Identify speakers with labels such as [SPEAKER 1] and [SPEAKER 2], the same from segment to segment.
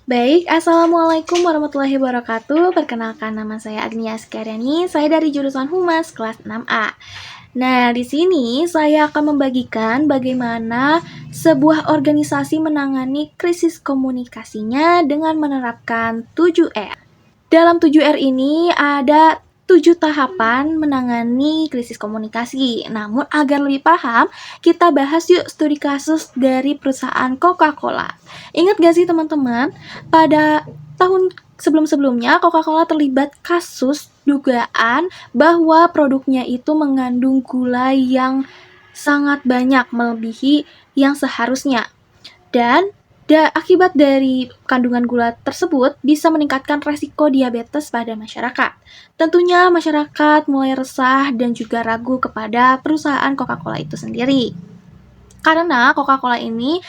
[SPEAKER 1] Baik, Assalamualaikum warahmatullahi wabarakatuh. Perkenalkan, nama saya Agnia Skaryani. Saya dari jurusan Humas kelas 6A. Nah, di sini saya akan membagikan bagaimana sebuah organisasi menangani krisis komunikasinya dengan menerapkan 7R. Dalam 7R ini ada 7 tahapan menangani krisis komunikasi. Namun agar lebih paham, kita bahas yuk studi kasus dari perusahaan Coca-Cola. Ingat gak sih teman-teman, pada tahun sebelum-sebelumnya Coca-Cola terlibat kasus dugaan bahwa produknya itu mengandung gula yang sangat banyak melebihi yang seharusnya. Dan akibat dari kandungan gula tersebut bisa meningkatkan resiko diabetes pada masyarakat. Tentunya masyarakat mulai resah dan juga ragu kepada perusahaan Coca-Cola itu sendiri. Karena Coca-Cola ini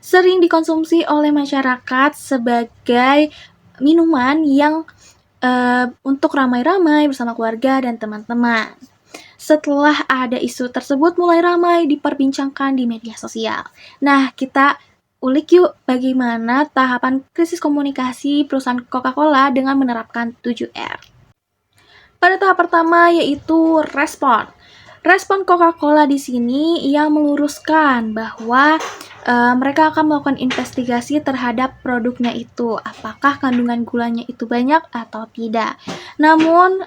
[SPEAKER 1] sering dikonsumsi oleh masyarakat sebagai minuman yang untuk ramai-ramai bersama keluarga dan teman-teman. Setelah ada isu tersebut mulai ramai diperbincangkan di media sosial. Nah, kita ulik yuk bagaimana tahapan krisis komunikasi perusahaan Coca-Cola dengan menerapkan 7R. Pada tahap pertama yaitu respon. Respon Coca-Cola di sini ia meluruskan bahwa mereka akan melakukan investigasi terhadap produknya itu, apakah kandungan gulanya itu banyak atau tidak. Namun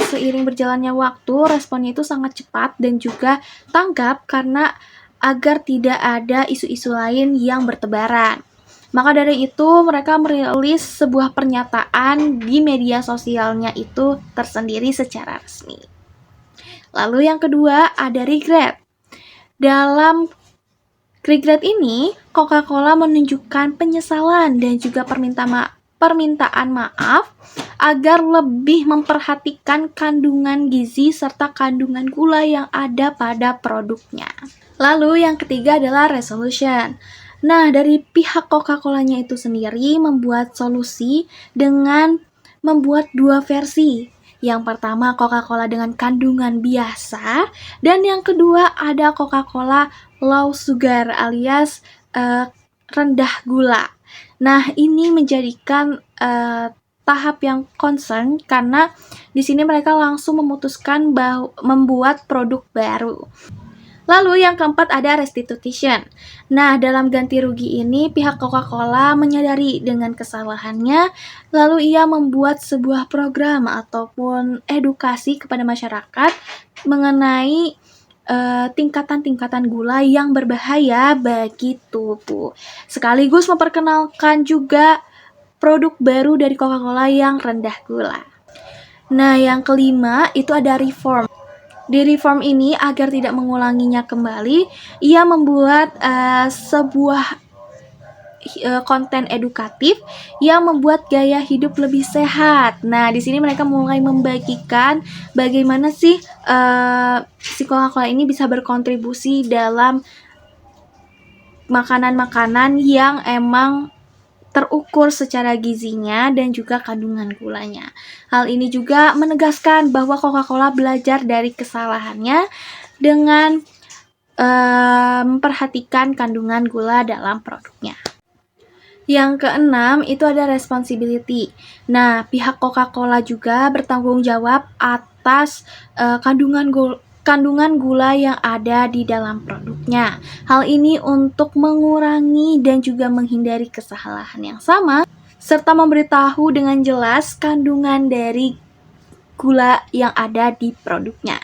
[SPEAKER 1] seiring berjalannya waktu, responnya itu sangat cepat dan juga tanggap karena agar tidak ada isu-isu lain yang bertebaran. Maka dari itu mereka merilis sebuah pernyataan di media sosialnya itu tersendiri secara resmi. Lalu yang kedua ada regret. Dalam regret ini, Coca-Cola menunjukkan penyesalan dan juga permintaan maaf agar lebih memperhatikan kandungan gizi serta kandungan gula yang ada pada produknya. Lalu yang ketiga adalah resolution. Nah, dari pihak Coca-Colanya itu sendiri membuat solusi dengan membuat dua versi. Yang pertama Coca-Cola dengan kandungan biasa, dan yang kedua ada Coca-Cola low sugar alias rendah gula. Nah, ini menjadikan tahap yang concern karena di sini mereka langsung memutuskan membuat produk baru. Lalu yang keempat ada restitution. Nah, dalam ganti rugi ini pihak Coca-Cola menyadari dengan kesalahannya, lalu ia membuat sebuah program ataupun edukasi kepada masyarakat mengenai tingkatan-tingkatan gula yang berbahaya bagi tubuh. Sekaligus memperkenalkan juga produk baru dari Coca-Cola yang rendah gula. Nah, yang kelima itu ada reform. Di reform ini agar tidak mengulanginya kembali, ia membuat sebuah konten edukatif yang membuat gaya hidup lebih sehat. Nah, di sini mereka mulai membagikan bagaimana sih si Coca-Cola ini bisa berkontribusi dalam makanan-makanan yang emang terukur secara gizinya dan juga kandungan gulanya. Hal ini juga menegaskan bahwa Coca-Cola belajar dari kesalahannya dengan memperhatikan kandungan gula dalam produknya. Yang keenam itu ada responsibility. Nah, pihak Coca-Cola juga bertanggung jawab atas kandungan gula yang ada di dalam produknya. Hal ini untuk mengurangi dan juga menghindari kesalahan yang sama, serta memberitahu dengan jelas kandungan dari gula yang ada di produknya.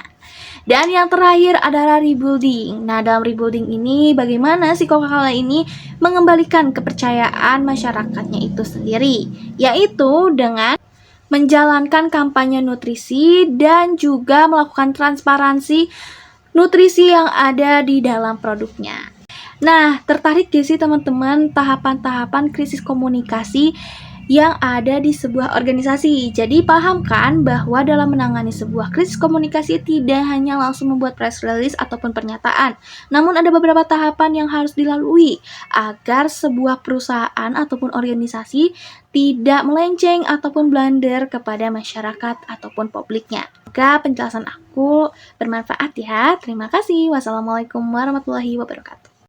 [SPEAKER 1] Dan yang terakhir adalah rebuilding. Nah, dalam rebuilding ini bagaimana si Coca-Cola ini mengembalikan kepercayaan masyarakatnya itu sendiri, yaitu dengan menjalankan kampanye nutrisi dan juga melakukan transparansi nutrisi yang ada di dalam produknya. Nah, tertarik gak sih teman-teman tahapan-tahapan krisis komunikasi yang ada di sebuah organisasi? Jadi pahamkan bahwa dalam menangani sebuah krisis komunikasi tidak hanya langsung membuat press release ataupun pernyataan, namun ada beberapa tahapan yang harus dilalui agar sebuah perusahaan ataupun organisasi tidak melenceng ataupun blunder kepada masyarakat ataupun publiknya. Semoga penjelasan aku bermanfaat ya. Terima kasih. Wassalamualaikum warahmatullahi wabarakatuh.